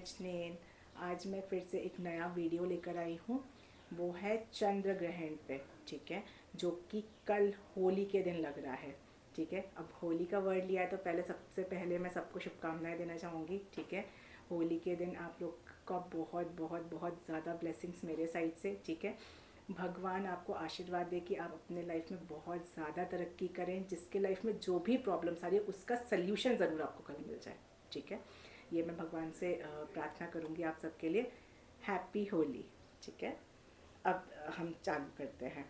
अजनैन। आज मैं फिर से एक नया वीडियो लेकर आई हूँ। वो है चंद्र ग्रहण पे, ठीक है, जो कि कल होली के दिन लग रहा है। ठीक है, अब होली का वर्ड लिया है तो सबसे पहले मैं सबको शुभकामनाएं देना चाहूँगी। ठीक है, होली के दिन आप लोग का बहुत बहुत बहुत ज़्यादा ब्लेसिंग्स मेरे साइड से। ठीक है, भगवान आपको आशीर्वाद दे कि आप अपने लाइफ में बहुत ज़्यादा तरक्की करें। जिसके लाइफ में जो भी प्रॉब्लम्स आ रही है उसका सल्यूशन ज़रूर आपको कल मिल जाए। ठीक है, ये मैं भगवान से प्रार्थना करूँगी आप सबके लिए। हैप्पी होली। ठीक है, अब हम चालू करते हैं।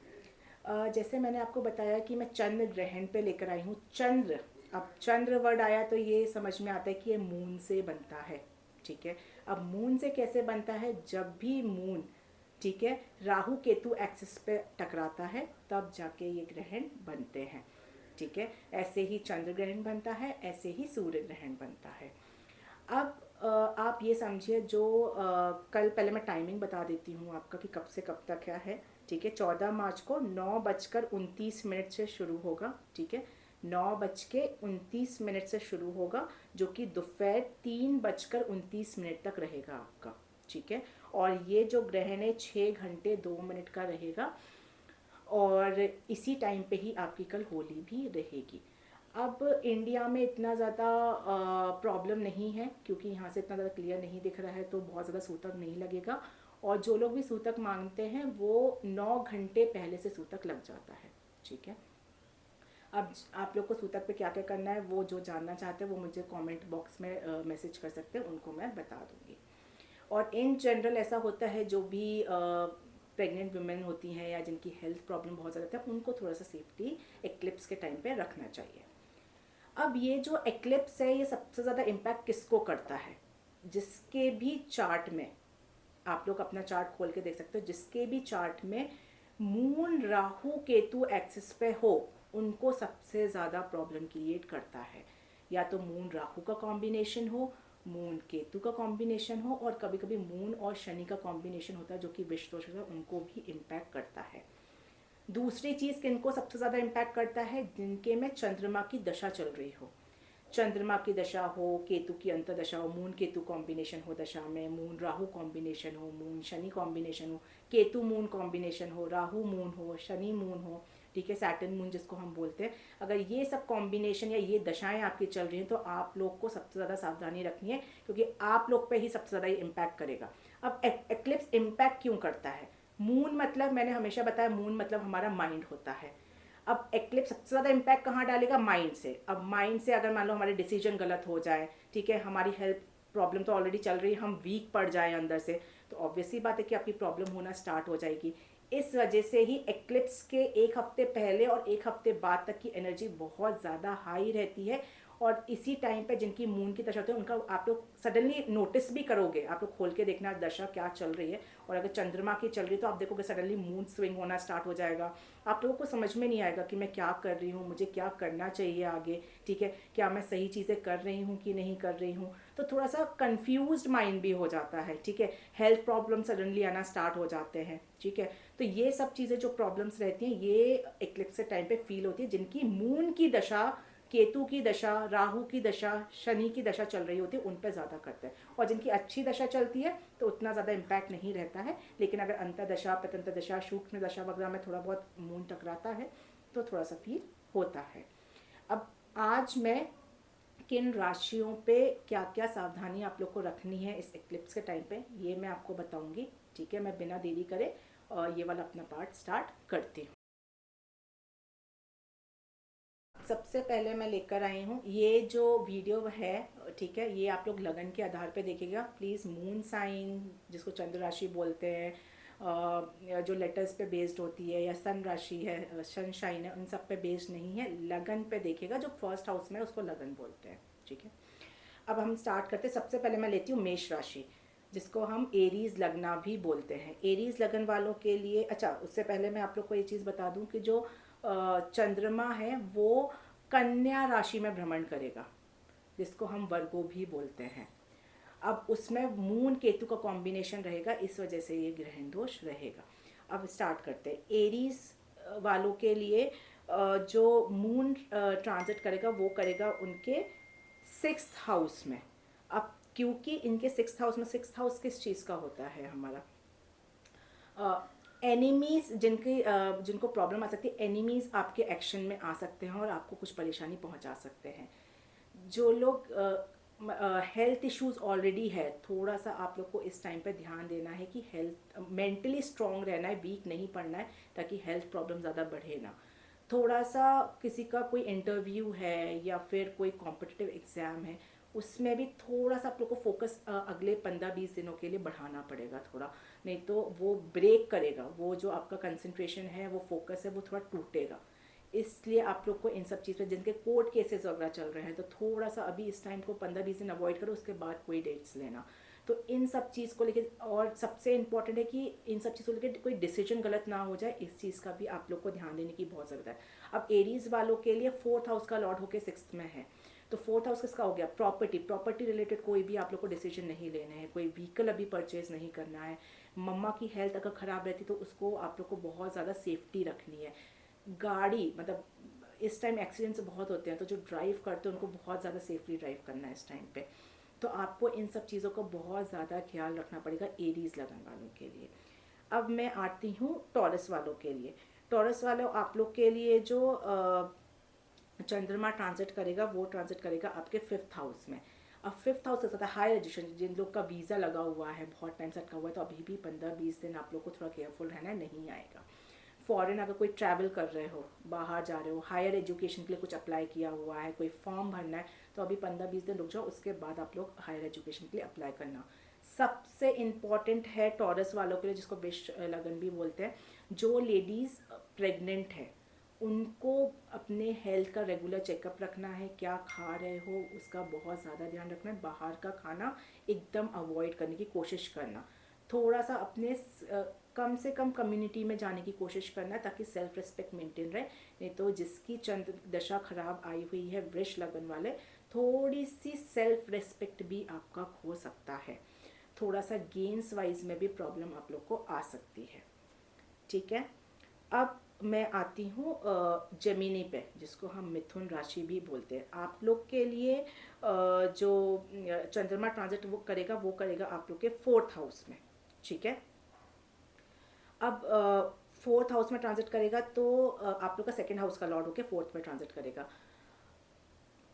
जैसे मैंने आपको बताया कि मैं चंद्र ग्रहण पे लेकर आई हूँ। चंद्र, अब चंद्र वर्ड आया तो ये समझ में आता है कि ये मून से बनता है। ठीक है, अब मून से कैसे बनता है? जब भी मून, ठीक है, राहु केतु एक्सिस पे टकराता है तब जाके ये ग्रहण बनते हैं। ठीक है, ऐसे ही चंद्र ग्रहण बनता है, ऐसे ही सूर्य ग्रहण बनता है। अब आप ये समझिए, जो कल पहले मैं टाइमिंग बता देती हूँ आपका कि कब से कब तक क्या है। ठीक है, 14 मार्च को 9:29 से शुरू होगा। ठीक है, 9:29 से शुरू होगा, जो कि दोपहर 3:29 तक रहेगा आपका। ठीक है, और ये जो ग्रहण है 6 घंटे 2 मिनट का रहेगा, और इसी टाइम पे ही आपकी कल होली भी रहेगी। अब इंडिया में इतना ज़्यादा प्रॉब्लम नहीं है, क्योंकि यहाँ से इतना ज़्यादा क्लियर नहीं दिख रहा है, तो बहुत ज़्यादा सूतक नहीं लगेगा। और जो लोग भी सूतक मांगते हैं वो 9 घंटे पहले से सूतक लग जाता है। ठीक है, अब आप लोग को सूतक पे क्या क्या करना है, वो जो जानना चाहते हैं वो मुझे कमेंट बॉक्स में मैसेज कर सकते हैं, उनको मैं बता दूँगी। और इन जनरल ऐसा होता है, जो भी प्रेग्नेंट वुमेन होती हैं या जिनकी हेल्थ प्रॉब्लम बहुत ज़्यादा है, उनको थोड़ा सा सेफ्टी एक्लिप्स के टाइम पे रखना चाहिए। अब ये जो एक्लिप्स है ये सबसे ज़्यादा इम्पैक्ट किसको करता है? जिसके भी चार्ट में, आप लोग अपना चार्ट खोल के देख सकते हो, जिसके भी चार्ट में मून राहु केतु एक्सिस पे हो, उनको सबसे ज़्यादा प्रॉब्लम क्रिएट करता है। या तो मून राहु का कॉम्बिनेशन हो, मून केतु का कॉम्बिनेशन हो, और कभी कभी मून और शनि का कॉम्बिनेशन होता है, जो कि विष दोष है, उनको भी इम्पैक्ट करता है। दूसरी चीज़ किनको सबसे ज़्यादा इम्पैक्ट करता है? जिनके में चंद्रमा की दशा चल रही हो। चंद्रमा की दशा हो, केतु की अंतर्दशा हो, मून केतु कॉम्बिनेशन हो दशा में, मून राहु कॉम्बिनेशन हो, मून शनि कॉम्बिनेशन हो, केतु मून कॉम्बिनेशन हो, राहु मून हो, शनि मून हो, ठीक है, सैटर्न मून जिसको हम बोलते हैं। अगर ये सब कॉम्बिनेशन या ये दशाएं आपकी चल रही हैं तो आप लोग को सबसे ज़्यादा सावधानी रखनी है, क्योंकि आप लोग पे ही सबसे ज़्यादा इम्पैक्ट करेगा। अब एक्लिप्स इम्पैक्ट क्यों करता है? मून मतलब, मैंने हमेशा बताया, मून मतलब हमारा माइंड होता है। अब एक्लिप्स सबसे ज़्यादा इम्पैक्ट कहाँ डालेगा? माइंड से। अब माइंड से अगर मान लो हमारे डिसीजन गलत हो जाए, ठीक है, हमारी हेल्थ प्रॉब्लम तो ऑलरेडी चल रही है, हम वीक पड़ जाए अंदर से, तो ऑब्वियसली बात है कि आपकी प्रॉब्लम होना स्टार्ट हो जाएगी। इस वजह से ही एक्लिप्स के 1 हफ्ते पहले और 1 हफ्ते बाद तक की एनर्जी बहुत ज़्यादा हाई रहती है। और इसी टाइम पे जिनकी मून की दशा होती है उनका आप लोग सडनली नोटिस भी करोगे। आप लोग खोल के देखना दशा क्या चल रही है, और अगर चंद्रमा की चल रही है तो आप देखोगे सडनली मून स्विंग होना स्टार्ट हो जाएगा। आप लोगों को समझ में नहीं आएगा कि मैं क्या कर रही हूँ, मुझे क्या करना चाहिए आगे। ठीक है, क्या मैं सही चीज़ें कर रही हूँ कि नहीं कर रही हूँ, तो थोड़ा सा कंफ्यूज्ड माइंड भी हो जाता है। ठीक है, हेल्थ प्रॉब्लम सडनली आना स्टार्ट हो जाते हैं। ठीक है, तो ये सब चीज़ें जो प्रॉब्लम्स रहती हैं ये एक्लिप्स के टाइम पे फील होती है। जिनकी मून की दशा, केतु की दशा, राहु की दशा, शनि की दशा चल रही होती है, उन पर ज़्यादा करते हैं। और जिनकी अच्छी दशा चलती है तो उतना ज़्यादा इम्पैक्ट नहीं रहता है। लेकिन अगर अंतर्दशा, प्रत्यंतर दशा, सूक्ष्म दशा वगैरह में थोड़ा बहुत मून टकराता है तो थोड़ा सा फील होता है। अब आज मैं किन राशियों पे क्या क्या सावधानी आप लोग को रखनी है इस एक्लिप्स के टाइम पे, ये मैं आपको बताऊंगी। ठीक है, मैं बिना देरी करे ये वाला अपना पार्ट स्टार्ट करती हूँ। सबसे पहले मैं लेकर आई हूँ ये जो वीडियो है। ठीक है, ये आप लोग लगन के आधार पे देखिएगा प्लीज़। मून साइन जिसको चंद्र राशि बोलते हैं, जो लेटर्स पे बेस्ड होती है, या सन राशि है, सनशाइन है, उन सब पे बेस्ड नहीं है। लगन पे देखिएगा, जो फर्स्ट हाउस में है उसको लगन बोलते हैं। ठीक है, अब हम स्टार्ट करते हैं। सबसे पहले मैं लेती हूँ मेष राशि, जिसको हम एरीज लगना भी बोलते हैं। एरीज लगन वालों के लिए, अच्छा उससे पहले मैं आप लोग को ये चीज़ बता दूं कि जो चंद्रमा है वो कन्या राशि में भ्रमण करेगा, जिसको हम वर्गो भी बोलते हैं। अब उसमें मून केतु का कॉम्बिनेशन रहेगा, इस वजह से ये ग्रहण दोष रहेगा। अब स्टार्ट करते हैं। एरीज वालों के लिए जो मून ट्रांजिट करेगा वो करेगा उनके 6th हाउस में। अब क्योंकि इनके 6th हाउस में, 6th हाउस किस चीज़ का होता है हमारा, एनिमीज़ जिनको प्रॉब्लम आ सकती है, एनिमीज़ आपके एक्शन में आ सकते हैं और आपको कुछ परेशानी पहुंचा सकते हैं। जो लोग हेल्थ इश्यूज ऑलरेडी है, थोड़ा सा आप लोग को इस टाइम पे ध्यान देना है कि हेल्थ मेंटली स्ट्रांग रहना है, वीक नहीं पड़ना है, ताकि हेल्थ प्रॉब्लम ज़्यादा बढ़े ना। थोड़ा सा किसी का कोई इंटरव्यू है या फिर कोई कॉम्पिटिटिव एग्ज़ाम है, उसमें भी थोड़ा सा आप लोग को फोकस अगले 15-20 दिनों के लिए बढ़ाना पड़ेगा थोड़ा, नहीं तो वो ब्रेक करेगा, वो जो आपका कंसंट्रेशन है, वो फोकस है, वो थोड़ा टूटेगा। इसलिए आप लोग को इन सब चीज़ पे, जिनके कोर्ट केसेस वगैरह चल रहे हैं, तो थोड़ा सा अभी इस टाइम को 15-20 दिन अवॉइड करो, उसके बाद कोई डेट्स लेना। तो इन सब चीज़ को लेके, और सबसे इम्पॉर्टेंट है कि इन सब चीज़ को लेके कोई डिसीजन गलत ना हो जाए, इस चीज़ का भी आप लोग को ध्यान देने की बहुत ज़रूरत है। अब एरीज वालों के लिए 4th हाउस का लॉर्ड होकर 6th में है, तो 4th हाउस किसका हो गया, प्रॉपर्टी रिलेटेड कोई भी आप लोग को डिसीजन नहीं लेने हैं, कोई व्हीकल अभी परचेज नहीं करना है। मम्मा की हेल्थ अगर ख़राब रहती तो उसको आप लोग को बहुत ज़्यादा सेफ्टी रखनी है। गाड़ी मतलब इस टाइम एक्सीडेंट्स बहुत होते हैं, तो जो ड्राइव करते हैं उनको बहुत ज़्यादा सेफली ड्राइव करना है इस टाइम पे। तो आपको इन सब चीज़ों का बहुत ज़्यादा ख्याल रखना पड़ेगा एरीज लगन वालों के लिए। अब मैं आती हूँ टॉरस वालों के लिए। टॉरस वालों आप लोग के लिए जो चंद्रमा ट्रांजिट करेगा, वो ट्रांजिट करेगा आपके 5th हाउस में। अब 5th हाउस होता है हायर एजुकेशन, जिन लोग का वीज़ा लगा हुआ है, बहुत टाइम से अटका हुआ है, तो अभी भी 15-20 दिन आप लोग को थोड़ा केयरफुल रहना है, नहीं आएगा। फॉरेन अगर कोई ट्रैवल कर रहे हो, बाहर जा रहे हो, हायर एजुकेशन के लिए कुछ अप्लाई किया हुआ है, कोई फॉर्म भरना है, तो अभी 15-20 दिन रुक जाओ, उसके बाद आप लोग हायर एजुकेशन के लिए अप्लाई करना। सबसे इम्पॉर्टेंट है टॉरस वालों के लिए, जिसको विश लगन भी बोलते हैं, जो लेडीज़ प्रेग्नेंट है उनको अपने हेल्थ का रेगुलर चेकअप रखना है, क्या खा रहे हो उसका बहुत ज़्यादा ध्यान रखना है, बाहर का खाना एकदम अवॉइड करने की कोशिश करना, थोड़ा सा अपने कम से कम कम्युनिटी में जाने की कोशिश करना, ताकि सेल्फ रिस्पेक्ट मेंटेन रहे। नहीं तो जिसकी चंद्र दशा खराब आई हुई है, वृष लगन वाले, थोड़ी सी सेल्फ रिस्पेक्ट भी आपका खो सकता है, थोड़ा सा गेन्स वाइज में भी प्रॉब्लम आप लोग को आ सकती है। ठीक है, अब मैं आती हूँ जमीनी पे, जिसको हम मिथुन राशि भी बोलते हैं। आप लोग के लिए जो चंद्रमा ट्रांजिट वो करेगा आप लोग के 4th हाउस में। ठीक है, अब 4th हाउस में ट्रांजिट करेगा तो आप लोग का 2nd हाउस का लॉर्ड होकर 4th में ट्रांजिट करेगा।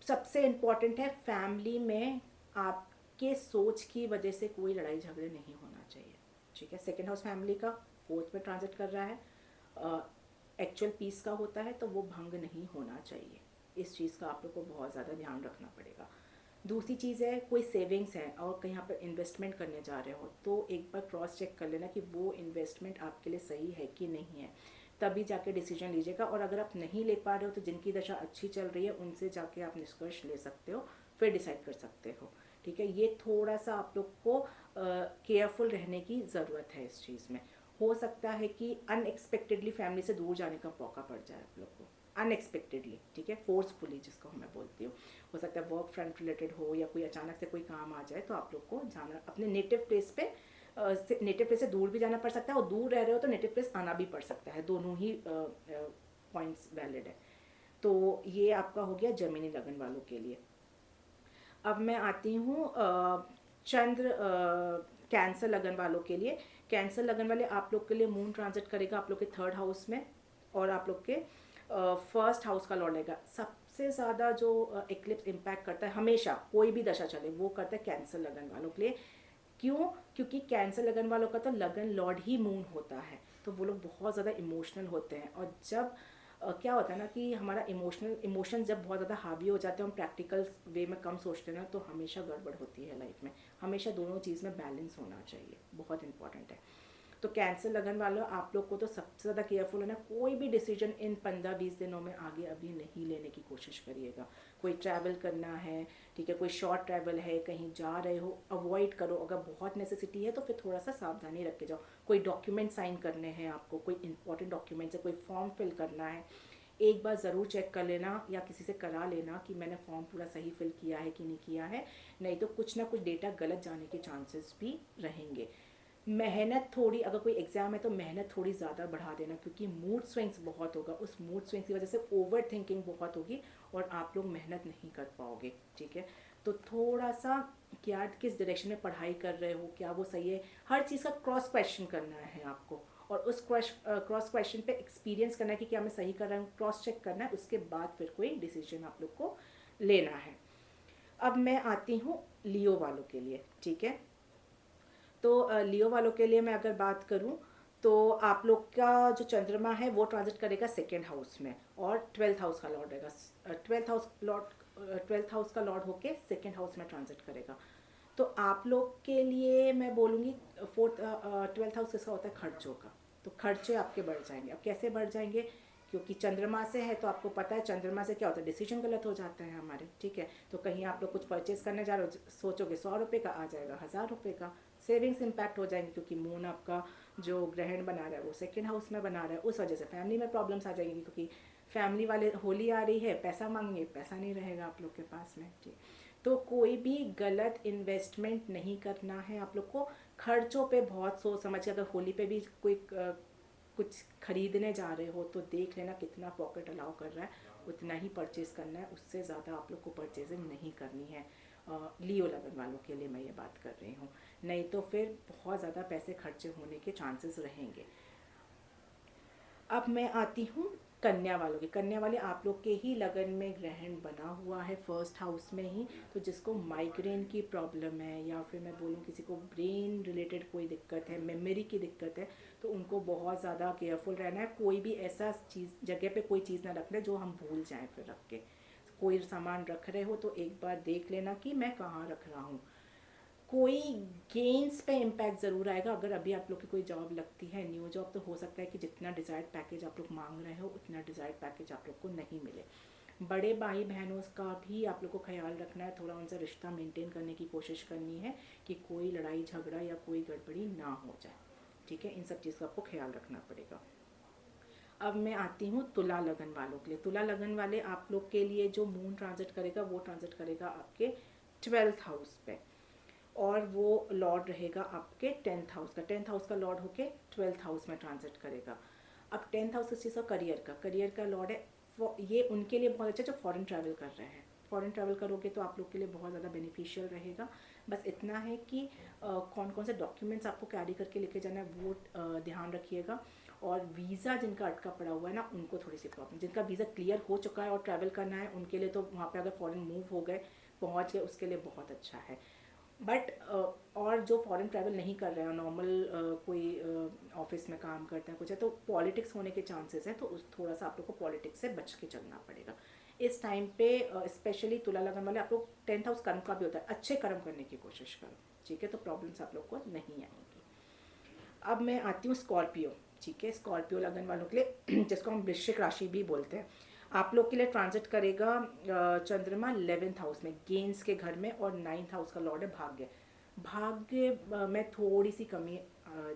सबसे इम्पॉर्टेंट है, फैमिली में आपके सोच की वजह से कोई लड़ाई झगड़े नहीं होना चाहिए। ठीक है, 2nd हाउस फैमिली का 4th में ट्रांजिट कर रहा है, एक्चुअल पीस का होता है, तो वो भंग नहीं होना चाहिए। इस चीज़ का आप लोग को बहुत ज़्यादा ध्यान रखना पड़ेगा। दूसरी चीज़ है, कोई सेविंग्स है और कहीं पर इन्वेस्टमेंट करने जा रहे हो, तो एक बार क्रॉस चेक कर लेना कि वो इन्वेस्टमेंट आपके लिए सही है कि नहीं है, तभी जाके डिसीजन लीजिएगा। और अगर आप नहीं ले पा रहे हो, तो जिनकी दशा अच्छी चल रही है उनसे जाके आप निष्कर्ष ले सकते हो, फिर डिसाइड कर सकते हो। ठीक है, ये थोड़ा सा आप लोग को केयरफुल रहने की ज़रूरत है इस चीज़ में। हो सकता है कि अनएक्सपेक्टेडली फैमिली से दूर जाने का मौका पड़ जाए आप लोग को, अनएक्सपेक्टेडली। ठीक है, फोर्सफुली जिसको मैं बोलती हूँ, हो सकता है वर्क फ्रंट रिलेटेड हो या कोई अचानक से कोई काम आ जाए, तो आप लोग को जाना अपने नेटिव प्लेस पे, नेटिव प्लेस से दूर भी जाना पड़ सकता है, और दूर रह रहे हो तो नेटिव प्लेस आना भी पड़ सकता है, दोनों ही पॉइंट्स वैलिड है। तो ये आपका हो गया जमीनी लगन वालों के लिए। अब मैं आती हूँ चंद्र कैंसर लगन वालों के लिए। कैंसर लगन वाले आप लोग के लिए मून ट्रांजिट करेगा आप लोग के 3rd हाउस में, और आप लोग के 1st हाउस का लॉर्ड रहेगा। सबसे ज़्यादा जो एक्लिप्स इम्पैक्ट करता है हमेशा, कोई भी दशा चले, वो करता है कैंसर लगन वालों के लिए। क्यों? क्योंकि कैंसर लगन वालों का तो लगन लॉर्ड ही मून होता है, तो वो लोग बहुत ज़्यादा इमोशनल होते हैं। और जब क्या होता है ना कि हमारा इमोशन जब बहुत ज़्यादा हावी हो जाते हैं, हम प्रैक्टिकल वे में कम सोचते हैं ना, तो हमेशा गड़बड़ होती है लाइफ में। हमेशा दोनों चीज़ में बैलेंस होना चाहिए, बहुत इंपॉर्टेंट है। तो कैंसर लगन वालों आप लोग को तो सबसे ज़्यादा केयरफुल होना, कोई भी डिसीजन इन 15-20 दिनों में आगे अभी नहीं लेने की कोशिश करिएगा। कोई ट्रैवल करना है, ठीक है, कोई शॉर्ट ट्रैवल है, कहीं जा रहे हो, अवॉइड करो। अगर बहुत नेसेसिटी है तो फिर थोड़ा सा सावधानी रख के जाओ। कोई डॉक्यूमेंट साइन करने हैं आपको, कोई इंपॉर्टेंट डॉक्यूमेंट्स है, कोई फॉर्म फिल करना है, एक बार ज़रूर चेक कर लेना या किसी से करा लेना कि मैंने फॉर्म पूरा सही फिल किया है कि नहीं किया है, नहीं तो कुछ ना कुछ डेटा गलत जाने के चांसेस भी रहेंगे। मेहनत थोड़ी, अगर कोई एग्ज़ाम है तो मेहनत थोड़ी ज़्यादा बढ़ा देना, क्योंकि मूड स्विंग्स बहुत होगा, उस मूड स्विंग्स की वजह से ओवर थिंकिंग बहुत होगी और आप लोग मेहनत नहीं कर पाओगे। ठीक है, तो थोड़ा सा क्या किस डायरेक्शन में पढ़ाई कर रहे हो, क्या वो सही है, हर चीज़ का क्रॉस क्वेश्चन करना है आपको, और उस क्रॉस क्वेश्चन पे एक्सपीरियंस करना है कि क्या मैं सही कर रहा हूँ, क्रॉस चेक करना है, उसके बाद फिर कोई डिसीजन आप लोग को लेना है। अब मैं आती हूँ लियो वालों के लिए, ठीक है। तो लियो वालों के लिए मैं अगर बात करूँ तो आप लोग का जो चंद्रमा है वो ट्रांजिट करेगा सेकेंड हाउस में, और 12th हाउस का लॉर्ड रहेगा। 12th हाउस का लॉर्ड होके सेकेंड हाउस में ट्रांजिट करेगा। तो आप लोग के लिए मैं बोलूँगी 12th हाउस किसका होता है, खर्चों का। तो खर्चे आपके बढ़ जाएंगे। अब कैसे बढ़ जाएंगे, क्योंकि चंद्रमा से है तो आपको पता है चंद्रमा से क्या होता है, डिसीजन गलत हो जाते हैं हमारे, ठीक है। तो कहीं आप लोग कुछ परचेज करने जा रहे हो, सोचोगे 100 रुपये का, आ जाएगा 1000 रुपये का। सेविंग्स इम्पैक्ट हो जाएंगे, क्योंकि मून आपका जो ग्रहण बना रहा है वो सेकेंड हाउस में बना रहा है, उस वजह से फैमिली में प्रॉब्लम्स आ जाएंगी, क्योंकि फैमिली वाले होली आ रही है, पैसा मांगेंगे, पैसा नहीं रहेगा आप लोग के पास में, ठीक। तो कोई भी गलत इन्वेस्टमेंट नहीं करना है आप लोग को। खर्चों पे बहुत सोच समझ के, अगर होली पे भी कोई कुछ खरीदने जा रहे हो तो देख लेना कितना पॉकेट अलाउ कर रहा है, उतना ही परचेज करना है, उससे ज़्यादा आप लोग को परचेजिंग नहीं करनी है। लियो लगन वालों के लिए मैं ये बात कर रही हूँ, नहीं तो फिर बहुत ज़्यादा पैसे खर्चे होने के चांसेस रहेंगे। अब मैं आती हूँ कन्या वालों की। कन्या वाले आप लोग के ही लगन में ग्रहण बना हुआ है फर्स्ट हाउस में ही, तो जिसको माइग्रेन की प्रॉब्लम है, या फिर मैं बोलूँ किसी को ब्रेन रिलेटेड कोई दिक्कत है, मेमोरी की दिक्कत है, तो उनको बहुत ज़्यादा केयरफुल रहना है। कोई भी ऐसा चीज़ जगह पे कोई चीज़ ना रख ले जो हम भूल जाएं फिर रख के। कोई सामान रख रहे हो तो एक बार देख लेना कि मैं कहाँ रख रहा हूँ। कोई गेन्स पे इम्पैक्ट ज़रूर आएगा। अगर अभी आप लोग की कोई जॉब लगती है, न्यू जॉब, तो हो सकता है कि जितना डिज़ायर्ड पैकेज आप लोग मांग रहे हो उतना डिज़ायर्ड पैकेज आप लोग को नहीं मिले। बड़े भाई बहनों का भी आप लोग को ख्याल रखना है, थोड़ा उनसे रिश्ता मेंटेन करने की कोशिश करनी है कि कोई लड़ाई झगड़ा या कोई गड़बड़ी ना हो जाए, ठीक है। इन सब चीज़ का आपको ख्याल रखना पड़ेगा। अब मैं आती हूँ तुला लगन वालों के लिए। तुला लगन वाले आप लोग के लिए जो मून ट्रांजिट करेगा वो ट्रांजिट करेगा आपके 12th हाउस पे, और वो लॉर्ड रहेगा आपके 10th हाउस का। 10th हाउस का लॉर्ड होके 12th हाउस में ट्रांजिट करेगा। अब 10th हाउस किस चीज़ का, करियर का लॉर्ड है। ये उनके लिए बहुत अच्छा जो फॉरेन ट्रैवल कर रहे हैं। फॉरेन ट्रैवल करोगे तो आप लोग के लिए बहुत ज़्यादा बेनिफिशियल रहेगा। बस इतना है कि कौन कौन से डॉक्यूमेंट्स आपको कैरी करके लेके जाना है वो ध्यान रखिएगा। और वीज़ा जिनका अटका पड़ा हुआ है ना, उनको थोड़ी सी प्रॉब्लम। जिनका वीज़ा क्लियर हो चुका है और ट्रैवल करना है उनके लिए तो वहाँ पे अगर फॉरेन मूव हो गए, पहुँच गए, उसके लिए बहुत अच्छा है। बट और जो फॉरेन ट्रैवल नहीं कर रहे हैं, नॉर्मल कोई ऑफिस में काम करते हैं कुछ है, तो पॉलिटिक्स होने के चांसेस हैं, तो उस थोड़ा सा आप लोग को पॉलिटिक्स से बच के चलना पड़ेगा इस टाइम पे। स्पेशली तुला लगन वाले आप लोग 10th हाउस कर्म का भी होता है, अच्छे कर्म करने की कोशिश करो, ठीक है, तो प्रॉब्लम्स आप लोग को नहीं आएंगी। अब मैं आती हूँ स्कॉर्पियो, ठीक है। स्कॉर्पियो लगन वालों के लिए जिसको हम वृश्चिक राशि भी बोलते हैं, आप लोग के लिए ट्रांजिट करेगा चंद्रमा 11th हाउस में, गेंस के घर में, और 9th हाउस का लॉर्ड है भाग्य। भाग्य में थोड़ी सी कमी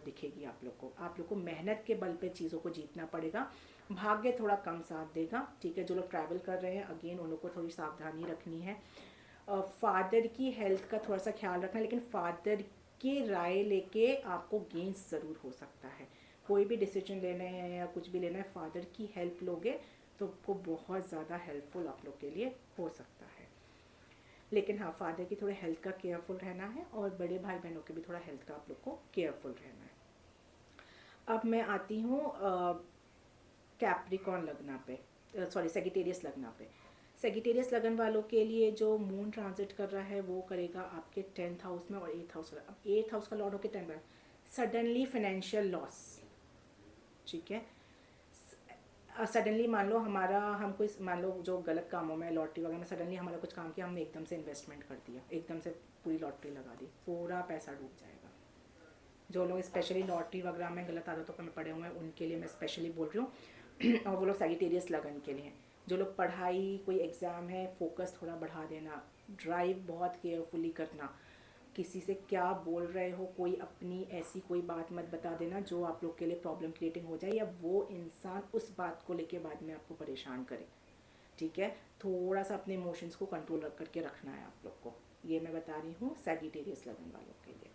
दिखेगी आप लोग को। आप लोग को मेहनत के बल पे चीज़ों को जीतना पड़ेगा। भाग्य थोड़ा कम साथ देगा, ठीक है। जो लोग ट्रैवल कर रहे हैं अगेन उन लोग को थोड़ी सावधानी रखनी है। फादर की हेल्थ का थोड़ा सा ख्याल रखना, लेकिन फादर की राय लेके आपको गेंस ज़रूर हो सकता है। कोई भी डिसीजन लेना है या कुछ भी लेना है, फादर की हेल्प लोगे तो वो बहुत ज़्यादा हेल्पफुल आप लोग के लिए हो सकता है। लेकिन हाँ, फादर की थोड़ा हेल्थ का केयरफुल रहना है, और बड़े भाई बहनों के भी थोड़ा हेल्थ का आप लोग को केयरफुल रहना है। अब मैं आती हूँ कैप्रिकॉन लगना पे, सॉरी सेगिटेरियस लगना पे। सेगिटेरियस लगन वालों के लिए जो मून ट्रांजिट कर रहा है वो करेगा आपके 10th हाउस में और 8th हाउस। अब 8th हाउस का लॉर्ड होकर 10th, सडनली फाइनेंशियल लॉस, ठीक है। सडनली मान लो हम कोई मान लो जो गलत कामों में, लॉटरी वगैरह में सडनली हमारा कुछ काम किया, हमने एकदम से इन्वेस्टमेंट कर दिया, एकदम से पूरी लॉटरी लगा दी, पूरा पैसा डूब जाएगा। जो लोग स्पेशली लॉटरी वगैरह में गलत आदतों में पड़े हुए हैं उनके लिए मैं स्पेशली बोल रही हूँ। और वो लोग सैजिटेरियस लगन के लिए, जो लोग पढ़ाई, कोई एग्ज़ाम है, फोकस थोड़ा बढ़ा देना, ड्राइव बहुत केयरफुली करना, किसी से क्या बोल रहे हो, कोई अपनी ऐसी कोई बात मत बता देना जो आप लोग के लिए प्रॉब्लम क्रिएटिंग हो जाए, या वो इंसान उस बात को लेके बाद में आपको परेशान करे, ठीक है। थोड़ा सा अपने इमोशंस को कंट्रोल करके रखना है आप लोग को, ये मैं बता रही हूँ सैजिटेरियस लगन वालों के लिए।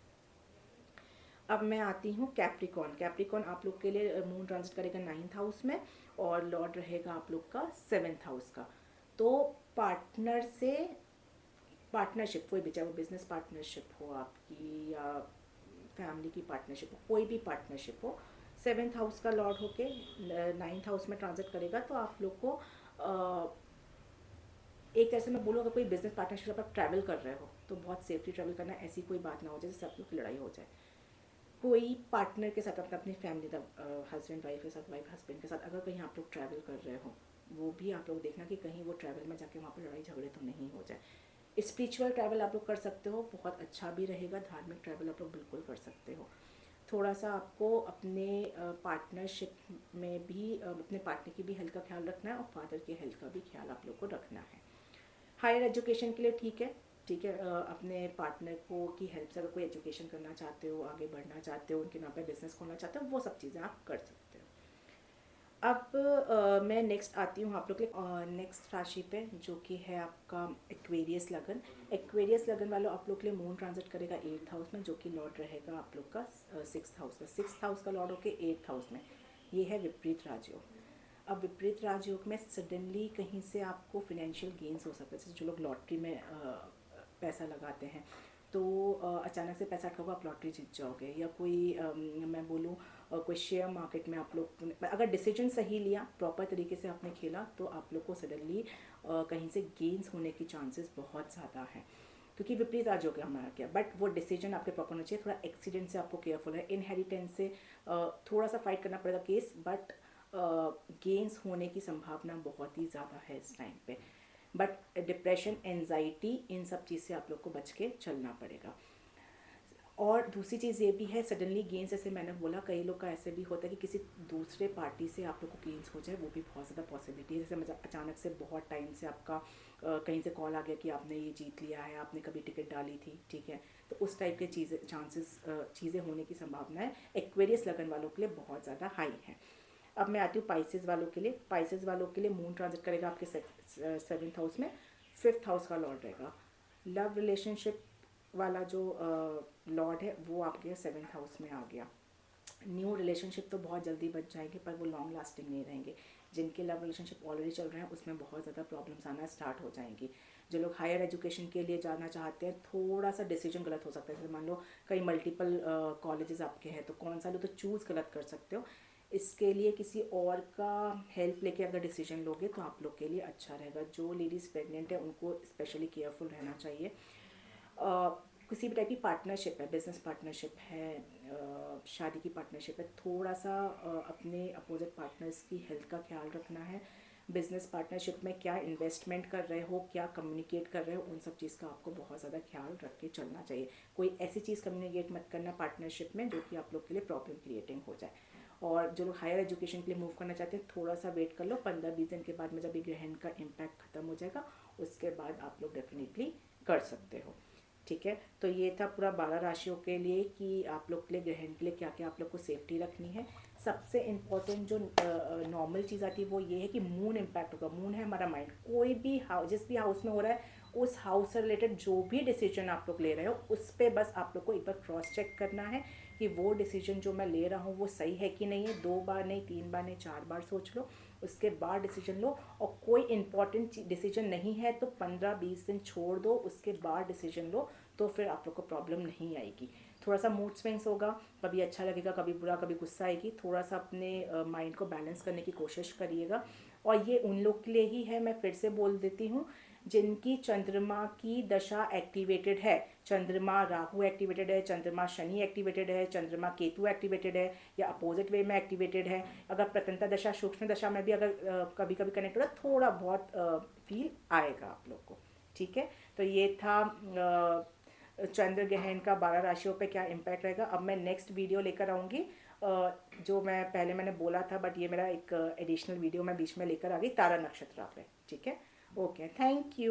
अब मैं आती हूँ कैप्रिकॉन। कैप्रिकॉन आप लोग के लिए मून ट्रांजिट करेगा 9th हाउस में, और लॉर्ड रहेगा आप लोग का 7th हाउस का। तो पार्टनर से पार्टनरशिप कोई भी, चाहे वो बिजनेस पार्टनरशिप हो आपकी या फैमिली की पार्टनरशिप हो, कोई भी पार्टनरशिप हो, 7th हाउस का लॉर्ड होके 9th हाउस में ट्रांजिट करेगा। तो आप लोग को एक तरह से मैं बोलूँ, अगर कोई बिजनेस पार्टनरशिप आप ट्रैवल कर रहे हो तो बहुत सेफली ट्रैवल करना, ऐसी कोई बात ना हो जाए जिससे आप लोग की लड़ाई हो जाए। कोई पार्टनर के साथ, अपनी फैमिली का हस्बैंड वाइफ के साथ, वाइफ हस्बैंड के साथ अगर कहीं आप लोग ट्रैवल कर रहे हो, वो भी आप लोग देखना कि कहीं वो ट्रैवल में जाके वहाँ पर लड़ाई झगड़े तो नहीं हो जाए। स्पिरिचुअल ट्रैवल आप लोग कर सकते हो, बहुत अच्छा भी रहेगा। धार्मिक ट्रैवल आप लोग बिल्कुल कर सकते हो। थोड़ा सा आपको अपने पार्टनरशिप में भी अपने पार्टनर की भी हेल्थ का ख्याल रखना है और फादर के हेल्थ का भी ख्याल आप लोग को रखना है। हायर एजुकेशन के लिए ठीक है, ठीक है। अपने पार्टनर को की हेल्प से अगर कोई एजुकेशन करना चाहते हो, आगे बढ़ना चाहते हो, उनके नाम पे बिजनेस खोलना चाहते हो, वो सब चीज़ें आप कर सकते हो। अब मैं नेक्स्ट आती हूँ आप लोग के नेक्स्ट राशि पे, जो कि है आपका एक्वेरियस लगन। एक्वेरियस लगन वालों आप लोग के लिए मून ट्रांजिट करेगा 8th हाउस में, जो कि लॉर्ड रहेगा आप लोग का 6th हाउस का। 6th हाउस का लॉर्ड होके 8th हाउस में, ये है विपरीत राजयोग। अब विपरीत राजयोग में सडनली कहीं से आपको फिनेंशियल गेंस हो सकता है। जैसे जो लोग लॉटरी में पैसा लगाते हैं, तो अचानक से पैसा अटका हुआ, आप लॉटरी जीत जाओगे। या कोई मैं बोलूँ कोई शेयर मार्केट में आप लोग अगर डिसीजन सही लिया, प्रॉपर तरीके से आपने खेला, तो आप लोग को सडनली कहीं से गेंस होने की चांसेस बहुत ज़्यादा हैं, क्योंकि विपरीत आज हो गया हमारा क्या। बट वो डिसीजन आपके प्रॉपर होना चाहिए। थोड़ा एक्सीडेंट से आपको केयरफुल है। इनहेरिटेंस से थोड़ा सा फाइट करना पड़ेगा केस, बट गेंस होने की संभावना बहुत ही ज़्यादा है इस टाइम पे। बट डिप्रेशन, एंजाइटी, इन सब चीज़ से आप लोग को बच के चलना पड़ेगा। और दूसरी चीज़ ये भी है, सडनली गेंस, जैसे मैंने बोला, कई लोग का ऐसे भी होता है कि किसी दूसरे पार्टी से आप लोग को गेंस हो जाए, वो भी बहुत ज़्यादा पॉसिबिलिटी है। जैसे मतलब अचानक से बहुत टाइम से आपका कहीं से कॉल आ गया कि आपने ये जीत लिया है, आपने कभी टिकट डाली थी, ठीक है, तो उस टाइप के चीज़ें होने की संभावना है एक्वेरियस लगन वालों के लिए बहुत ज़्यादा हाई है। अब मैं आती हूँ पाइसेस वालों के लिए। पाइसेस वालों के लिए मून ट्रांजिट करेगा आपके 7th हाउस में, 5th हाउस का लॉर्ड रहेगा। लव रिलेशनशिप वाला जो लॉर्ड है वो आपके 7th हाउस में आ गया। न्यू रिलेशनशिप तो बहुत जल्दी बच जाएंगे, पर वो लॉन्ग लास्टिंग नहीं रहेंगे। जिनके लव रिलेशनशिप ऑलरेडी चल रहे हैं उसमें बहुत ज़्यादा प्रॉब्लम्स आना स्टार्ट हो जाएंगी। जो लोग हायर एजुकेशन के लिए जाना चाहते हैं, थोड़ा सा डिसीजन गलत हो सकता है। जैसे मान लो कई मल्टीपल कॉलेजेस आपके हैं, तो कौन सा लो तो चूज़ गलत कर सकते हो। इसके लिए किसी और का हेल्प लेके अगर डिसीजन लोगे तो आप लोग के लिए अच्छा रहेगा। जो लेडीज़ प्रेग्नेंट है उनको स्पेशली केयरफुल रहना चाहिए। किसी भी टाइप की पार्टनरशिप है, बिजनेस पार्टनरशिप है, शादी की पार्टनरशिप है, थोड़ा सा अपने अपोजिट पार्टनर्स की हेल्थ का ख्याल रखना है। बिजनेस पार्टनरशिप में क्या इन्वेस्टमेंट कर रहे हो, क्या कम्युनिकेट कर रहे हो, उन सब चीज़ का आपको बहुत ज़्यादा ख्याल रख के चलना चाहिए। कोई ऐसी चीज़ कम्युनिकेट मत करना पार्टनरशिप में जो कि आप लोग के लिए प्रॉब्लम क्रिएटिंग हो जाए। और जो लोग हायर एजुकेशन के लिए मूव करना चाहते हैं, थोड़ा सा वेट कर लो। 15-20 दिन के बाद में जब ये ग्रहण का इम्पैक्ट खत्म हो जाएगा, उसके बाद आप लोग डेफिनेटली कर सकते हो, ठीक है। तो ये था पूरा 12 राशियों के लिए कि आप लोग के लिए ग्रहण के लिए क्या क्या आप लोग को सेफ्टी रखनी है। सबसे इम्पोर्टेंट जो नॉर्मल चीज़ आती है वो ये है कि मून इम्पैक्ट होगा। मून है हमारा माइंड। कोई भी हाउस, जिस भी हाउस में हो रहा है, उस हाउस से रिलेटेड जो भी डिसीजन आप लोग ले रहे हो, उस पर बस आप लोग को एक बार क्रॉस चेक करना है कि वो डिसीजन जो मैं ले रहा हूँ वो सही है कि नहीं है। 2 बार नहीं, 3 बार नहीं, 4 बार सोच लो, उसके बाद डिसीजन लो। और कोई इंपॉर्टेंट डिसीजन नहीं है तो 15-20 दिन छोड़ दो, उसके बाद डिसीजन लो, तो फिर आप लोग को प्रॉब्लम नहीं आएगी। थोड़ा सा मूड स्विंग्स होगा, कभी अच्छा लगेगा, कभी बुरा, कभी गुस्सा आएगी। थोड़ा सा अपने माइंड को बैलेंस करने की कोशिश करिएगा। और ये उन लोग के लिए ही है, मैं फिर से बोल देती हूँ, जिनकी चंद्रमा की दशा एक्टिवेटेड है। चंद्रमा राहु एक्टिवेटेड है, चंद्रमा शनि एक्टिवेटेड है, चंद्रमा केतु एक्टिवेटेड है, या अपोजिट वे में एक्टिवेटेड है। अगर प्रत्यंता दशा, सूक्ष्म दशा में भी अगर कभी कभी कनेक्ट हो रहा है, थोड़ा बहुत फील आएगा आप लोग को, ठीक है। तो ये था चंद्र ग्रहण का 12 राशियों पे क्या इम्पैक्ट रहेगा। अब मैं नेक्स्ट वीडियो लेकर आऊँगी, जो मैं पहले मैंने बोला था, बट ये मेरा एक एडिशनल वीडियो मैं बीच में लेकर आ गई तारा नक्षत्र पे, ठीक है। Okay, thank you.